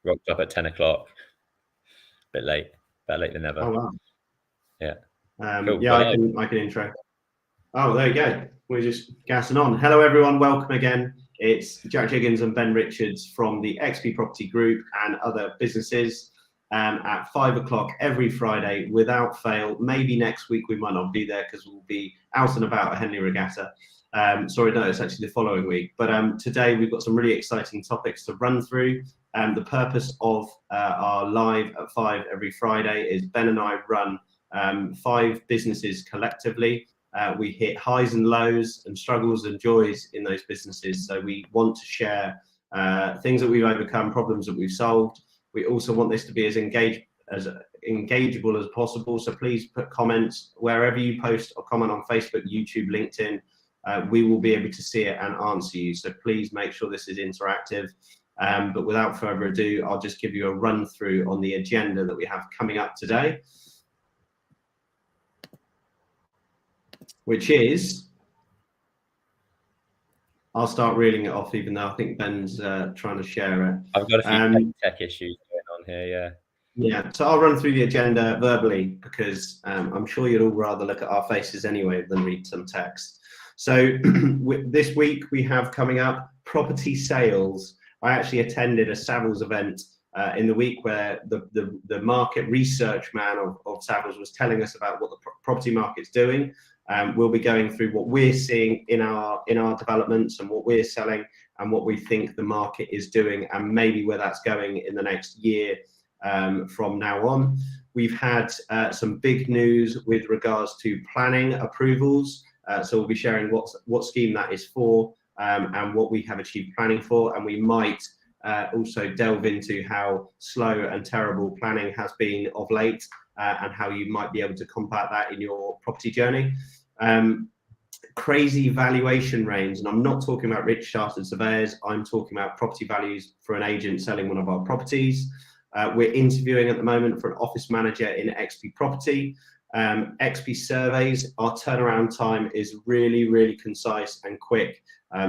rocked up at 10 o'clock. Bit late, better late than never. Oh wow. Yeah. Cool. Yeah, I can intro. Oh, there you go. We're just gassing on. Hello, everyone. Welcome again. It's Jack Jiggins and Ben Richards from the XP Property Group and other businesses at 5 o'clock every Friday without fail. Maybe next week we might not be there because we'll be out and about at Henley Regatta. Sorry, no, it's actually the following week. But today we've got some really exciting topics to run through. The purpose of our live at 5 every Friday is Ben and I run 5 businesses collectively. We hit highs and lows and struggles and joys in those businesses. So we want to share things that we've overcome, problems that we've solved. We also want this to be as engageable as possible. So please put comments wherever you post or comment on Facebook, YouTube, LinkedIn. We will be able to see it and answer you. So please make sure this is interactive. But without further ado, I'll just give you a run through on the agenda that we have coming up today, which is, I'll start reeling it off, even though I think Ben's trying to share it. I've got a few tech issues going on here, yeah. Yeah, so I'll run through the agenda verbally because I'm sure you'd all rather look at our faces anyway than read some text. So this week we have coming up property sales. I actually attended a Savills event in the week where the market research man of Savills was telling us about what the property market's doing. We'll be going through what we're seeing in our developments and what we're selling and what we think the market is doing and maybe where that's going in the next year from now on. We've had some big news with regards to planning approvals. So we'll be sharing what scheme that is for and what we have achieved planning for. And we might also delve into how slow and terrible planning has been of late and how you might be able to combat that in your property journey. Crazy valuation range, and I'm not talking about rich chartered surveyors, I'm talking about property values for an agent selling one of our properties. We're interviewing at the moment for an office manager in XP Property. XP surveys, our turnaround time is really, really concise and quick.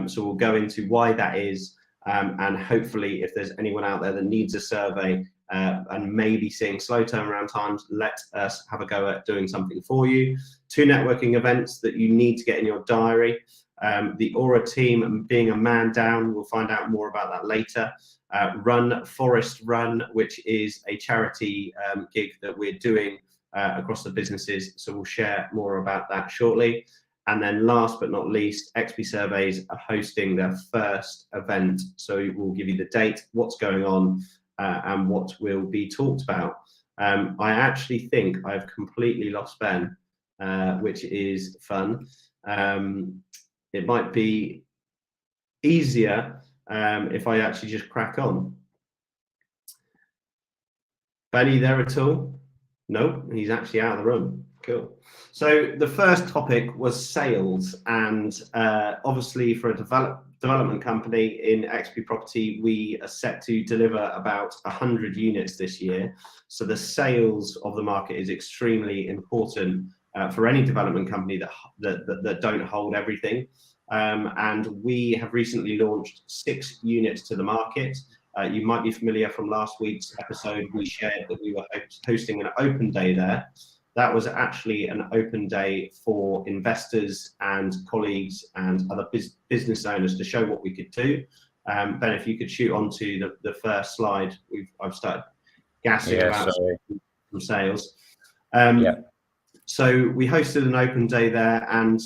So we'll go into why that is, and hopefully if there's anyone out there that needs a survey and maybe seeing slow turnaround times, let us have a go at doing something for you. 2 networking events that you need to get in your diary. The Aura team being a man down, we'll find out more about that later. Run Forest Run, which is a charity gig that we're doing across the businesses. So we'll share more about that shortly. And then last but not least, XP Surveys are hosting their first event. So we'll give you the date, what's going on, and what will be talked about. I actually think I've completely lost Ben, which is fun. It might be easier if I actually just crack on. Benny there at all? Nope, he's actually out of the room. Cool. So the first topic was sales, and obviously for a development company in XP Property, we are set to deliver about 100 units this year. So the sales of the market is extremely important for any development company that don't hold everything. And we have recently launched 6 units to the market. You might be familiar from last week's episode, we shared that we were hosting an open day there. That was actually an open day for investors and colleagues and other business owners to show what we could do. Ben, if you could shoot onto the first slide, I've started gassing about some sales. So we hosted an open day there, and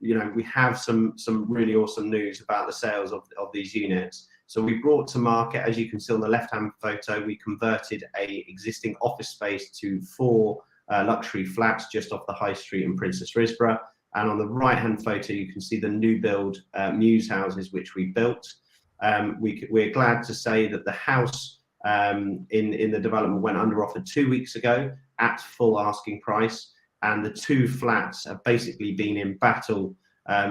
you know, we have some really awesome news about the sales of these units. So we brought to market, as you can see on the left-hand photo, we converted a existing office space to 4 luxury flats just off the high street in Princess Risborough. And on the right-hand photo, you can see the new build Muse houses, which we built. We're glad to say that the house in the development went under offer 2 weeks ago at full asking price. And the 2 flats have basically been in battle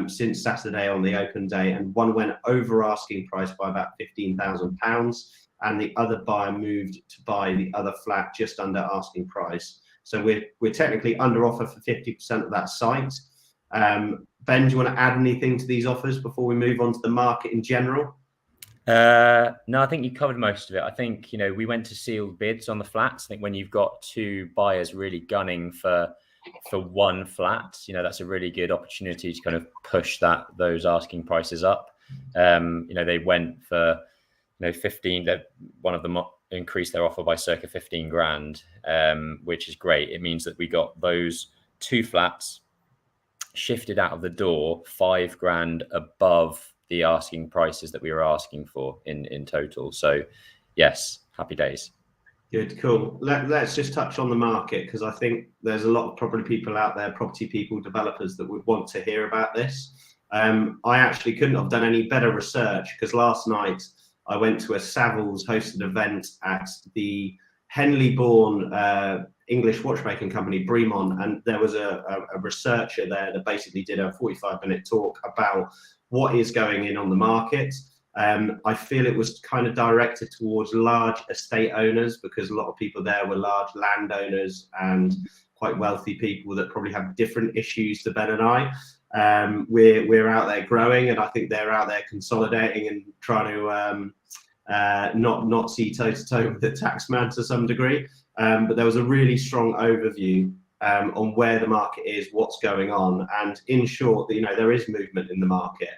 since Saturday on the open day, and one went over asking price by about £15,000, and the other buyer moved to buy the other flat just under asking price. So we're technically under offer for 50% of that site. Ben, do you want to add anything to these offers before we move on to the market in general? No, I think you covered most of it. I think, we went to sealed bids on the flats. I think when you've got two buyers really gunning for one flat, that's a really good opportunity to kind of push those asking prices up. They went for 15. That one of them increased their offer by circa 15 grand, which is great. It means that we got those two flats shifted out of the door 5 grand above the asking prices that we were asking for in total. So yes, happy days. Good, cool. Let's just touch on the market, because I think there's a lot of property people out there, property people, developers, that would want to hear about this. I actually couldn't have done any better research, because last night I went to a Savills hosted event at the Henley-born English watchmaking company, Bremont, and there was a researcher there that basically did a 45-minute talk about what is going on the market. I feel it was kind of directed towards large estate owners, because a lot of people there were large landowners and quite wealthy people that probably have different issues to Ben and I. We're out there growing, and I think they're out there consolidating and trying to not see toe to toe with the tax man to some degree. But there was a really strong overview on where the market is, what's going on, and in short, there is movement in the market.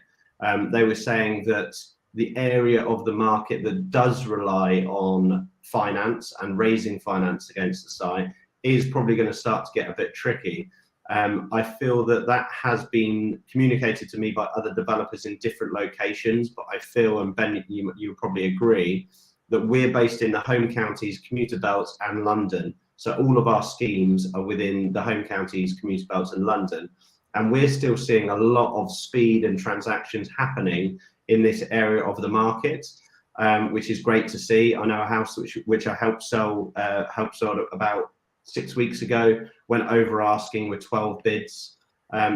They were saying that the area of the market that does rely on finance and raising finance against the site is probably going to start to get a bit tricky. I feel that has been communicated to me by other developers in different locations, but I feel, and Ben, you would probably agree, that we're based in the home counties, commuter belts, and London. So all of our schemes are within the home counties, commuter belts, and London. And we're still seeing a lot of speed and transactions happening in this area of the market, which is great to see. I know a house which I helped sell about 6 weeks ago, went over asking with 12 bids.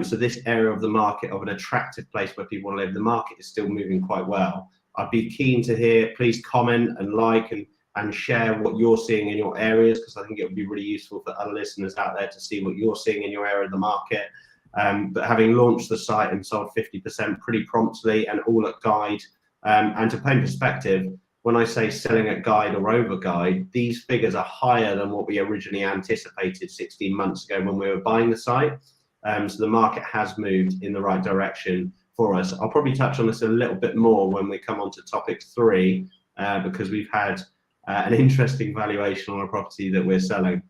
So this area of the market, of an attractive place where people want to live, the market is still moving quite well. I'd be keen to hear, please comment and like and share what you're seeing in your areas, because I think it would be really useful for other listeners out there to see what you're seeing in your area of the market. But having launched the site and sold 50% pretty promptly, and all at guide, and to paint perspective, when I say selling at guide or over guide, these figures are higher than what we originally anticipated 16 months ago when we were buying the site. So the market has moved in the right direction for us. I'll probably touch on this a little bit more when we come on to topic 3, because we've had an interesting valuation on a property that we're selling.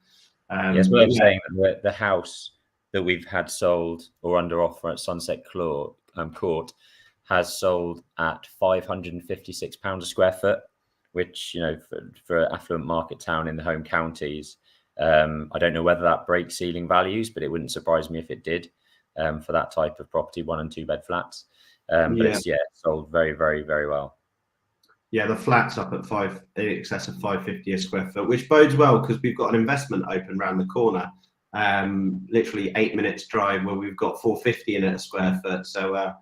Yes, what I'm saying, that the house that we've had sold or under offer at Sunset Court has sold at £556 a square foot, which, for an affluent market town in the home counties, I don't know whether that breaks ceiling values, but it wouldn't surprise me if it did, for that type of property, 1 and 2 bed flats. But it's sold very, very, very well. Yeah, the flat's up at in excess of £550 a square foot, which bodes well, because we've got an investment open around the corner, literally 8 minutes drive, where we've got £450 in it a square foot. So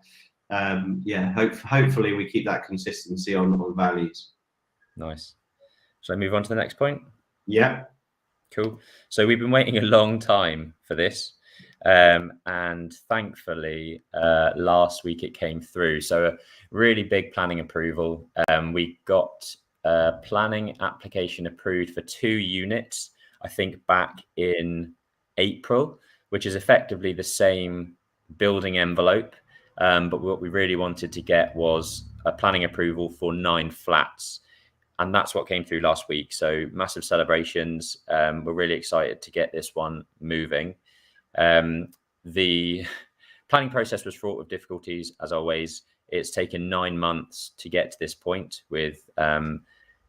hopefully we keep that consistency on values. Nice. Shall I move on to the next point? Yeah. Cool. So we've been waiting a long time for this. And thankfully, last week it came through. So a really big planning approval. We got a planning application approved for 2 units, I think back in April, which is effectively the same building envelope. But what we really wanted to get was a planning approval for 9 flats. And that's what came through last week. So massive celebrations. We're really excited to get this one moving. The planning process was fraught with difficulties, as always. It's taken 9 months to get to this point, with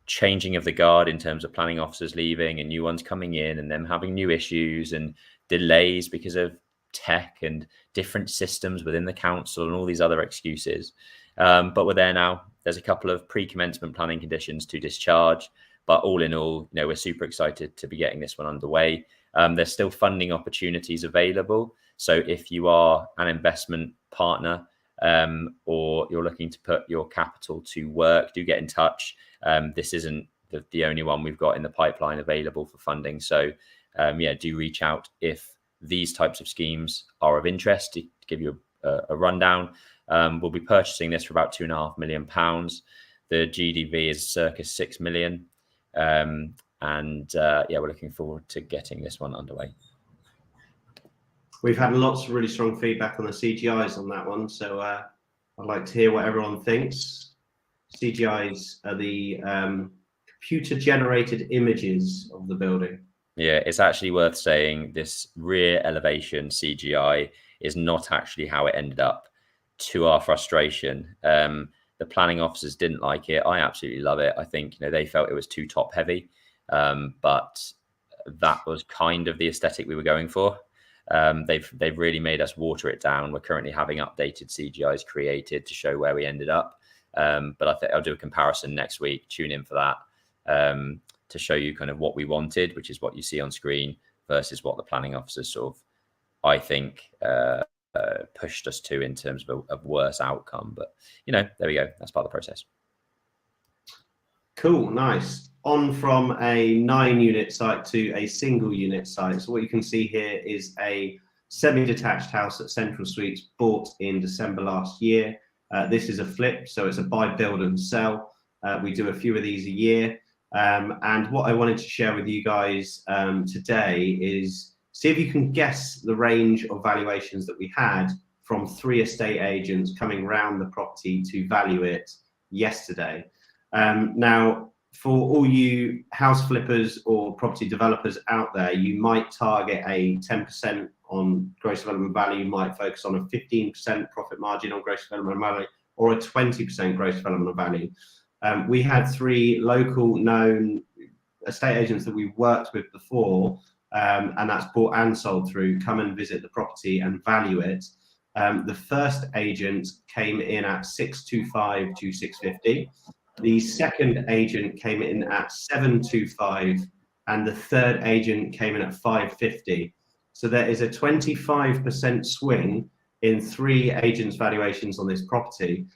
changing of the guard in terms of planning officers leaving and new ones coming in, and them having new issues and delays because of tech and different systems within the council and all these other excuses. But we're there now. There's a couple of pre-commencement planning conditions to discharge, but all in all, we're super excited to be getting this one underway. There's still funding opportunities available. So if you are an investment partner, or you're looking to put your capital to work, do get in touch. This isn't the only one we've got in the pipeline available for funding. So do reach out if these types of schemes are of interest. To give you a rundown, we'll be purchasing this for about £2.5 million. The GDV is circa 6 million. And yeah, we're looking forward to getting this one underway. We've had lots of really strong feedback on the CGIs on that one, so I'd like to hear what everyone thinks. CGIs are the computer-generated images of the building. Yeah, it's actually worth saying this rear elevation CGI is not actually how it ended up, to our frustration. The planning officers didn't like it. I absolutely love it. I think they felt it was too top heavy, but that was kind of the aesthetic we were going for. They've really made us water it down. We're currently having updated CGIs created to show where we ended up. But I think I'll do a comparison next week. Tune in for that to show you kind of what we wanted, which is what you see on screen, versus what the planning officers sort of, I think, pushed us to in terms of a worse outcome. But there we go. That's part of the process. Cool, nice. On from a 9-unit site to a single unit site. So what you can see here is a semi-detached house at Central Suites, bought in December last year. This is a flip, so it's a buy, build and sell. We do a few of these a year. And what I wanted to share with you guys today is see if you can guess the range of valuations that we had from 3 estate agents coming round the property to value it yesterday. Now, for all you house flippers or property developers out there, you might target a 10% on gross development value, you might focus on a 15% profit margin on gross development value, or a 20% gross development value. We had 3 local known estate agents that we've worked with before, and that's bought and sold through, come and visit the property and value it. The first agent came in at 625 to 650. The second agent came in at 725, and the third agent came in at 550. So there is a 25% swing in 3 agents' valuations on this property.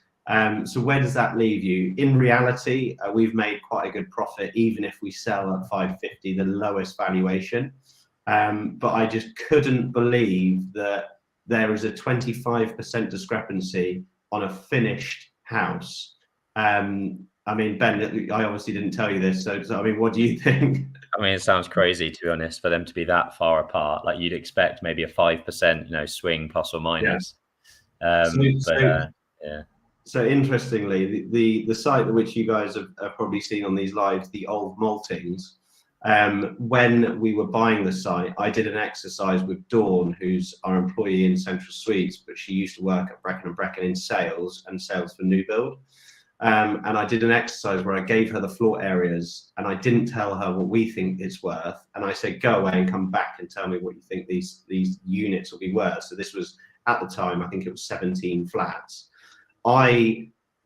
So where does that leave you? In reality, we've made quite a good profit, even if we sell at 550, the lowest valuation. But I just couldn't believe that there is a 25% discrepancy on a finished house. I mean, Ben, I obviously didn't tell you this, so I mean, what do you think? I mean, it sounds crazy, to be honest, for them to be that far apart. Like, you'd expect maybe a 5%, swing plus or minus. Yeah. So interestingly, the site which you guys have probably seen on these lives, the Old Maltings, when we were buying the site, I did an exercise with Dawn, who's our employee in Central Suites, but she used to work at Brecon & Brecon in sales for new build. And I did an exercise where I gave her the floor areas and I didn't tell her what we think it's worth. And I said, go away and come back and tell me what you think these units will be worth. So this was, at the time, I think it was 17 flats.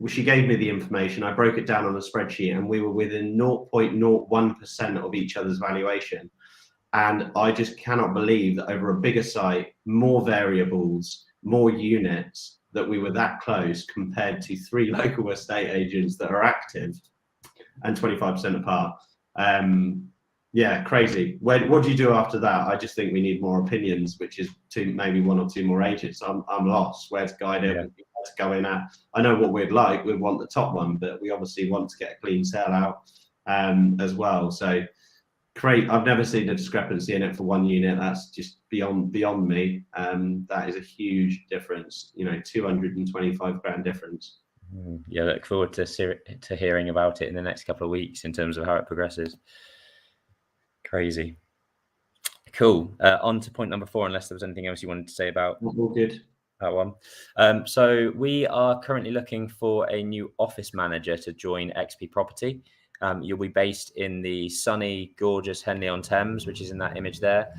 She gave me the information, I broke it down on a spreadsheet, and we were within 0.01% of each other's valuation. And I just cannot believe that over a bigger site, more variables, more units, that we were that close compared to 3 local estate agents that are active and 25% apart. Yeah, crazy. What do you do after that? I just think we need more opinions, which is maybe 1 or 2 more agents. I'm lost. Where to guide it? Where to go in at? I know what we'd like. We'd want the top one, but we obviously want to get a clean sale out as well. So great. I've never seen a discrepancy in it for 1 unit. That's just beyond me. That is a huge difference. 225 grand difference. Yeah, look forward to hearing about it in the next couple of weeks in terms of how it progresses. Crazy. Cool. On to point number 4, unless there was anything else you wanted to say about all good. That one. So we are currently looking for a new office manager to join XP Property. You'll be based in the sunny, gorgeous Henley-on-Thames, which is in that image there.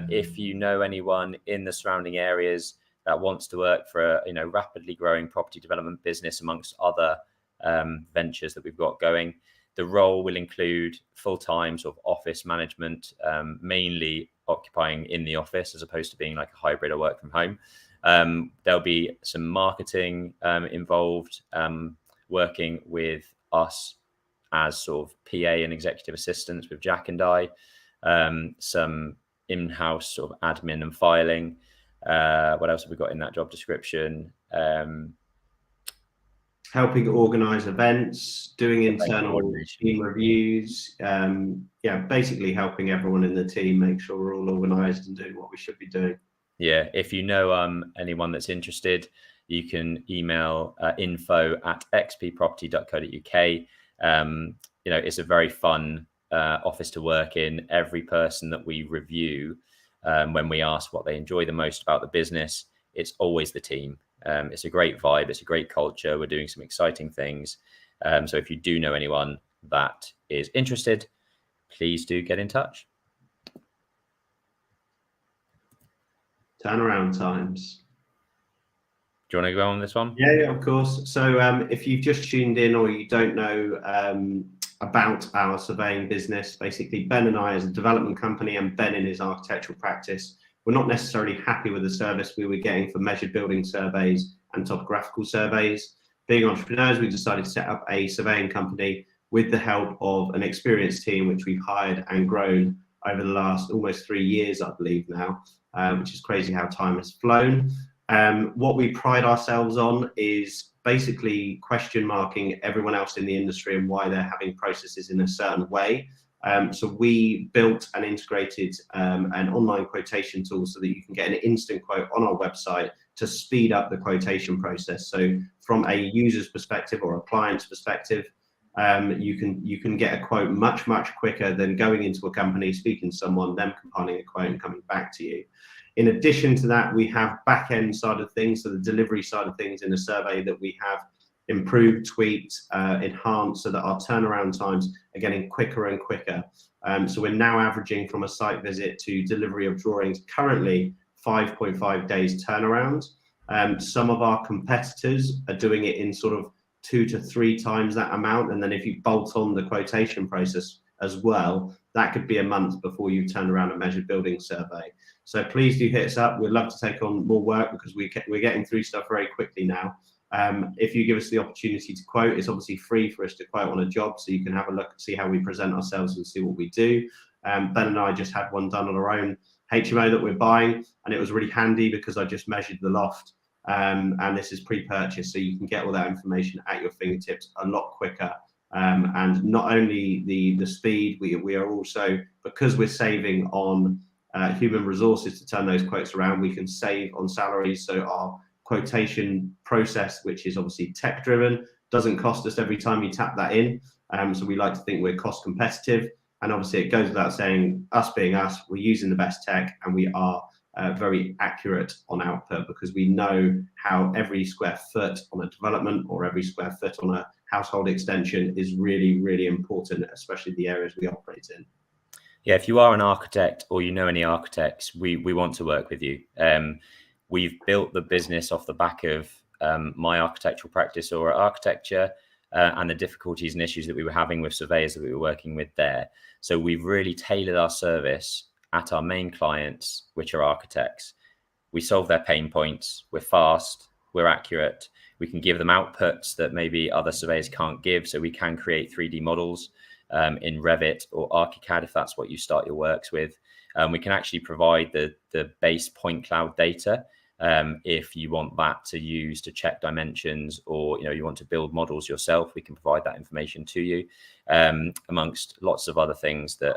If you know anyone in the surrounding areas that wants to work for a rapidly growing property development business amongst other ventures that we've got going, the role will include full-time sort of office management, mainly occupying in the office as opposed to being like a hybrid or work from home. There'll be some marketing involved, working with us as sort of PA and executive assistants with Jack and I, some in-house sort of admin and filing. What else have we got in that job description? helping organise events, doing internal Coordination. team reviews, yeah, basically helping everyone in the team make sure we're all organised and doing what we should be doing. Yeah, if you know anyone that's interested, you can email info@xpproperty.co.uk. You know, it's a very fun office to work in. Every person that we review, when we ask what they enjoy the most about the business, it's always the team. It's a great vibe. It's a great culture. We're doing some exciting things. So if you do know anyone that is interested, please do get in touch. Turnaround times. Do you want to go on this one? Yeah, of course. So if you've just tuned in or you don't know about our surveying business, basically Ben and I as a development company and Ben in his architectural practice, we're not necessarily happy with the service we were getting for measured building surveys and topographical surveys. Being entrepreneurs, we decided to set up a surveying company with the help of an experienced team, which we've hired and grown over the last almost 3 years, I believe now, which is crazy how time has flown. What we pride ourselves on is basically question marking everyone else in the industry and why they're having processes in a certain way. So we built and integrated an online quotation tool so that you can get an instant quote on our website to speed up the quotation process. So from a user's perspective or a client's perspective, you can get a quote much quicker than going into a company, speaking to someone, them compiling a quote and coming back to you. In addition to that, we have back end side of things, so the delivery side of things in a survey that we have improved, tweaked, enhanced so that our turnaround times are getting quicker and quicker. So we're now averaging from a site visit to delivery of drawings currently 5.5 days turnaround. Some of our competitors are doing it in sort of 2 to 3 times that amount. And then if you bolt on the quotation process as well, that could be a month before you turn around a measured building survey. So please do hit us up. We'd love to take on more work because we're getting through stuff very quickly now. If you give us the opportunity to quote, it's obviously free for us to quote on a job, so you can have a look, see how we present ourselves and see what we do. Ben and I just had one done on our own HMO that we're buying, and it was really handy because I just measured the loft, and this is pre-purchase, so you can get all that information at your fingertips a lot quicker. And not only the speed, we are also, because we're saving on human resources to turn those quotes around, we can save on salaries. So our quotation process, which is obviously tech driven, doesn't cost us every time you tap that in. So we like to think we're cost competitive. And obviously it goes without saying, us being us, we're using the best tech and we are very accurate on output because we know how every square foot on a development or every square foot on a household extension is really important, especially the areas we operate in. Yeah, if you are an architect or you know any architects, we want to work with you. We've built the business off the back of my architectural practice or architecture and the difficulties and issues that we were having with surveyors that we were working with there. So we've really tailored our service at our main clients, which are architects. We solve their pain points. We're fast. We're accurate. We can give them outputs that maybe other surveyors can't give. So we can create 3D models in Revit or ArchiCAD if that's what you start your works with. We can actually provide the base point cloud data if you want that to use to check dimensions, or you want to build models yourself. We can provide that information to you, amongst lots of other things that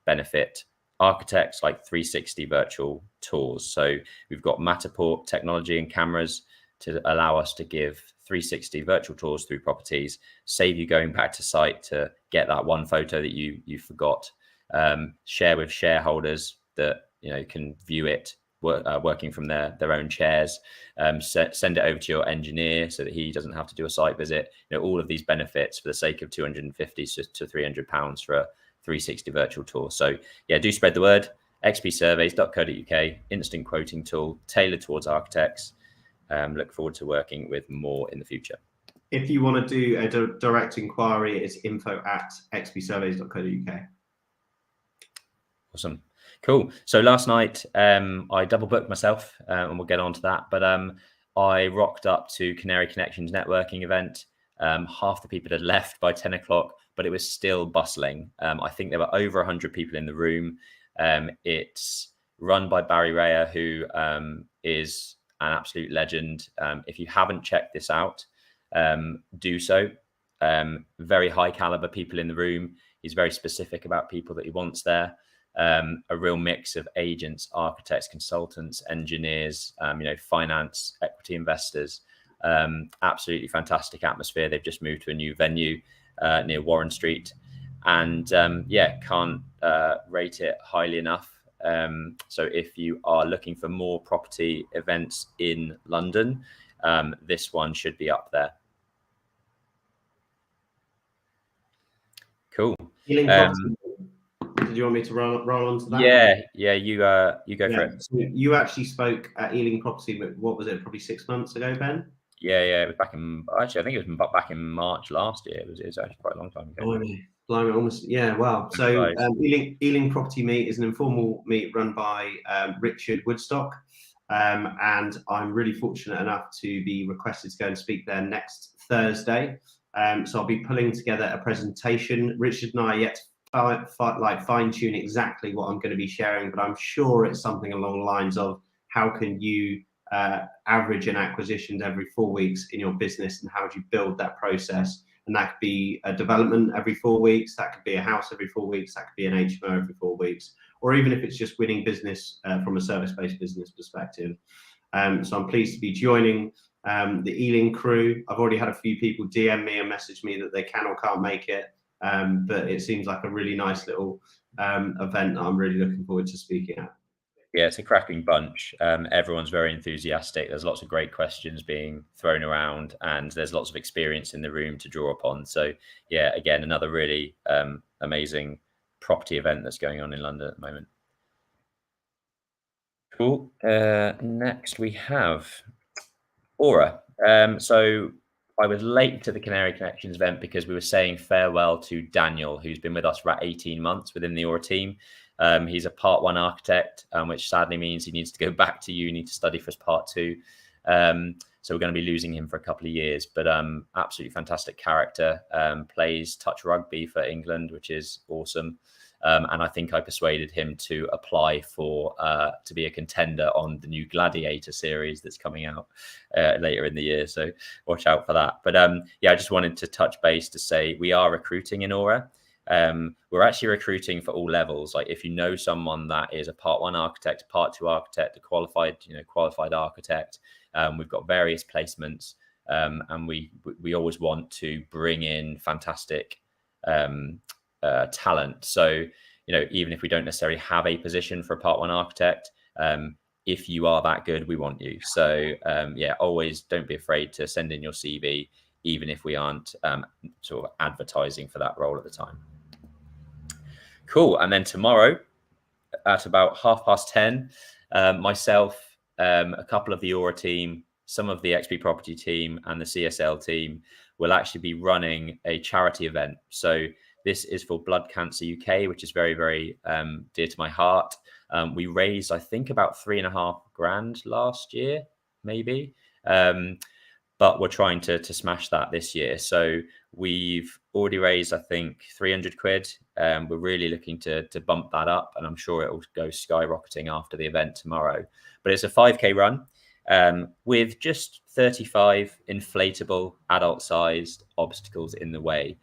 benefit architects, like 360 virtual tours. So we've got Matterport technology and cameras to allow us to give 360 virtual tours through properties, save you going back to site to get that one photo that you forgot, share with shareholders that can view it working from their own chairs, send it over to your engineer so that he doesn't have to do a site visit. All of these benefits for the sake of 250 to 300 pounds for a 360 virtual tour. So yeah, do spread the word. xpsurveys.co.uk, instant quoting tool tailored towards architects. Look forward to working with more in the future. If you want to do a direct inquiry, it's info@xpsurveys.co.uk. Awesome. Cool. So last night I double booked myself, and we'll get on to that. But I rocked up to Canary Connections networking event. Half the people had left by 10 o'clock, but it was still bustling. I think there were over 100 people in the room. It's run by Barry Raya, who is an absolute legend. If you haven't checked this out, do so. Very high caliber people in the room. He's very specific about people that he wants there. A real mix of agents, architects, consultants, engineers, finance, equity investors. Absolutely fantastic atmosphere. They've just moved to a new venue near Warren Street, and can't rate it highly enough. So if you are looking for more property events in London, this one should be up there. Cool. Did you want me to roll on to that? Yeah, you go for it. So you actually spoke at Ealing Property, what was it, probably 6 months ago, Ben? Yeah, it was back in, actually, I think it was back in March last year. It was actually quite a long time ago. Blimey, almost, yeah, wow. So Ealing Property Meet is an informal meet run by Richard Woodstock. And I'm really fortunate enough to be requested to go and speak there next Thursday. So I'll be pulling together a presentation. Richard and I are yet to fine tune exactly what I'm going to be sharing, but I'm sure it's something along the lines of how can you average an acquisition every 4 weeks in your business, and how do you build that process? And that could be a development every 4 weeks, that could be a house every 4 weeks, that could be an HMO every 4 weeks, or even if it's just winning business from a service-based business perspective. So I'm pleased to be joining the Ealing crew. I've already had a few people DM me and message me that they can or can't make it, but it seems like a really nice little event that I'm really looking forward to speaking at. Yeah, it's a cracking bunch. Everyone's very enthusiastic. There's lots of great questions being thrown around, and there's lots of experience in the room to draw upon. So yeah, again, another really amazing property event that's going on in London at the moment. Cool. Next we have Aura. So I was late to the Canary Connections event because we were saying farewell to Daniel, who's been with us for about 18 months within the Aura team. He's a part 1 architect, which sadly means he needs to go back to uni to study for his part 2. So we're going to be losing him for a couple of years, but absolutely fantastic character, plays touch rugby for England, which is awesome. And I think I persuaded him to apply for to be a contender on the new Gladiator series that's coming out later in the year. So watch out for that. But I just wanted to touch base to say we are recruiting in Aura. We're actually recruiting for all levels. Like if you know someone that is a part 1 architect, a part 2 architect, a qualified architect, we've got various placements, and we always want to bring in fantastic talent. So, even if we don't necessarily have a position for a part 1 architect, if you are that good, we want you. So always don't be afraid to send in your CV, even if we aren't sort of advertising for that role at the time. Cool. And then tomorrow at about 10:30, myself, a couple of the Aura team, some of the XP Property team and the CSL team will actually be running a charity event. So this is for Blood Cancer UK, which is very, very dear to my heart. We raised, I think, about $3,500 last year, maybe. But we're trying to smash that this year. So we've already raised, I think, 300 quid. We're really looking to bump that up, and I'm sure it will go skyrocketing after the event tomorrow. But it's a 5K run with just 35 inflatable adult-sized obstacles in the way,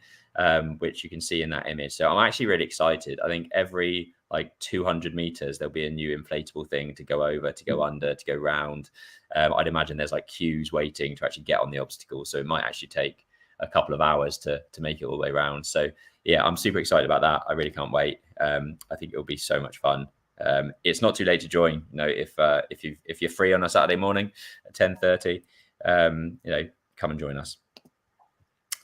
which you can see in that image. So I'm actually really excited. I think every 200 meters, there'll be a new inflatable thing to go over, to go under, to go round. I'd imagine there's queues waiting to actually get on the obstacle. So it might actually take a couple of hours to make it all the way around. So yeah, I'm super excited about that. I really can't wait. I think it'll be so much fun. It's not too late to join. If you're free on a Saturday morning at 10:30, come and join us.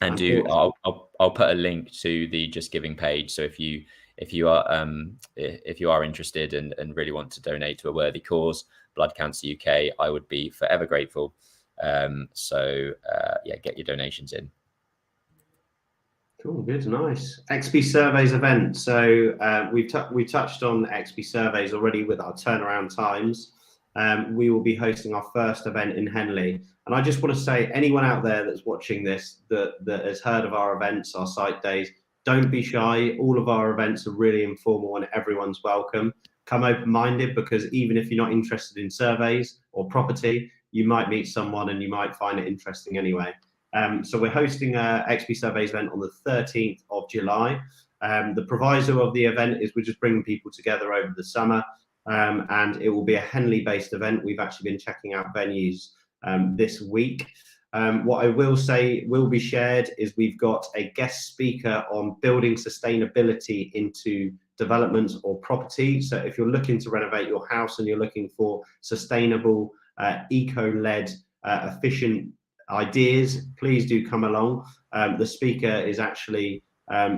And I'll put a link to the Just Giving page. So if you are interested and really want to donate to a worthy cause, Blood Cancer UK, I would be forever grateful. Get your donations in. Cool, good, nice. XP Surveys event. So we touched on XP Surveys already with our turnaround times. We will be hosting our first event in Henley. And I just want to say, anyone out there that's watching this that has heard of our events, our site days, don't be shy. All of our events are really informal and everyone's welcome. Come open-minded, because even if you're not interested in surveys or property, you might meet someone and you might find it interesting anyway. So we're hosting a XP Surveys event on the 13th of July. The proviso of the event is we're just bringing people together over the summer, and it will be a Henley-based event. We've actually been checking out venues this week. What I will say will be shared is we've got a guest speaker on building sustainability into developments or property. So if you're looking to renovate your house and you're looking for sustainable, eco-led, efficient ideas, please do come along. The speaker is actually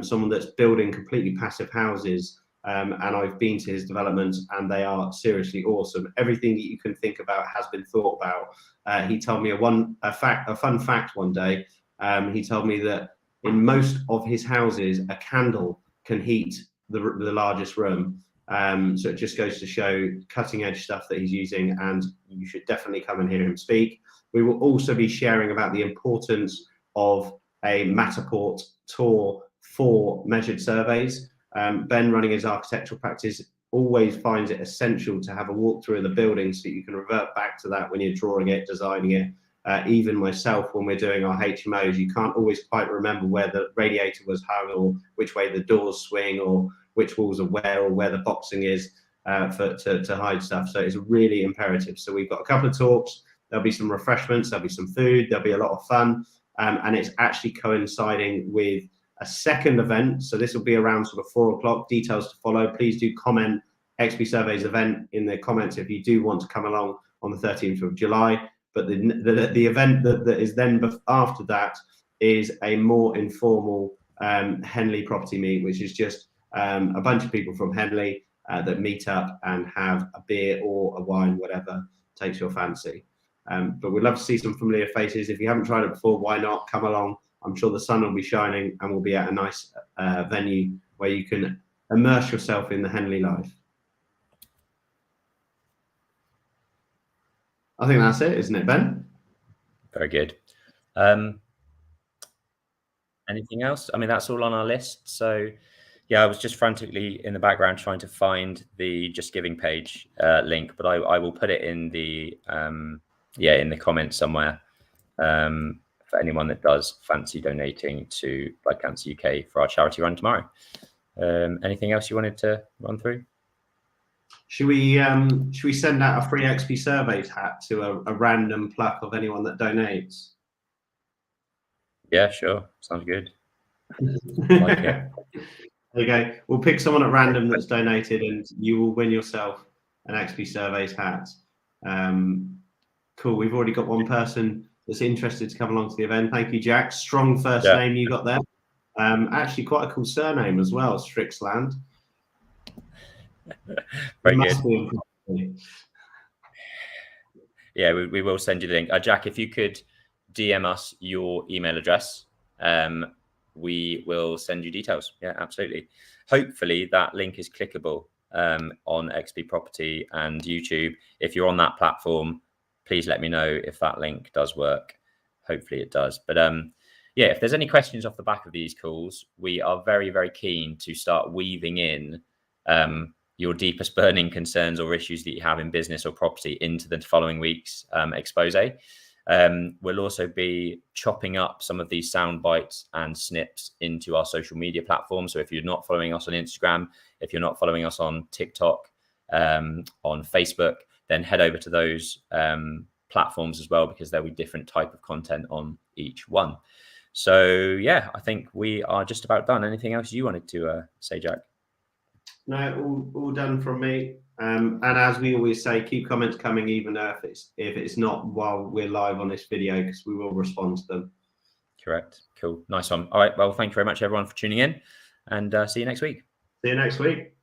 someone that's building completely passive houses, and I've been to his developments and they are seriously awesome. Everything that you can think about has been thought about. He told me a fun fact one day. He told me that in most of his houses, a candle can heat the largest room. So it just goes to show cutting edge stuff that he's using, and you should definitely come and hear him speak. We will also be sharing about the importance of a Matterport tour for measured surveys. Ben, running his architectural practice, always finds it essential to have a walkthrough of the building so that you can revert back to that when you're drawing it, designing it. Even myself, when we're doing our HMOs, you can't always quite remember where the radiator was hung or which way the doors swing or which walls are where or where the boxing is to hide stuff. So it's really imperative. So we've got a couple of talks. There'll be some refreshments, there'll be some food, there'll be a lot of fun. And it's actually coinciding with a second event. So this will be around sort of 4 o'clock, details to follow. Please do comment XP Surveys event in the comments if you do want to come along on the 13th of July. But the event that is then after that is a more informal Henley property meet, which is just a bunch of people from Henley that meet up and have a beer or a wine, whatever takes your fancy. But we'd love to see some familiar faces. If you haven't tried it before, why not? Come along. I'm sure the sun will be shining and we'll be at a nice venue where you can immerse yourself in the Henley life. I think that's it, isn't it, Ben? Very good. Anything else? I mean, that's all on our list. So yeah, I was just frantically in the background trying to find the Just Giving page link, but I will put it in the in the comments somewhere for anyone that does fancy donating to Blood Cancer UK for our charity run tomorrow. Anything else you wanted to run through? Should we send out a free XP Surveys hat to a random pluck of anyone that donates? Yeah, sure. Sounds good. Like it. There you go. We'll pick someone at random that's donated, and you will win yourself an XP Surveys hat. Cool. We've already got one person that's interested to come along to the event. Thank you, Jack. Strong first name you got there. Actually, quite a cool surname as well, Strixland. Very good. Yeah, we will send you the link. Jack, if you could DM us your email address, we will send you details. Yeah, absolutely. Hopefully that link is clickable on XP Property and YouTube. If you're on that platform, please let me know if that link does work. Hopefully it does. But yeah, if there's any questions off the back of these calls, we are very, very keen to start weaving in your deepest burning concerns or issues that you have in business or property into the following week's expose. We'll also be chopping up some of these sound bites and snips into our social media platforms. So if you're not following us on Instagram, if you're not following us on TikTok, on Facebook, then head over to those platforms as well, because there'll be different type of content on each one. So yeah, I think we are just about done. Anything else you wanted to say, Jack? No, all done from me. And as we always say, keep comments coming, even if it's not while we're live on this video, because we will respond to them. Correct. Cool. Nice one. All right. Well, thank you very much, everyone, for tuning in, and see you next week. See you next week.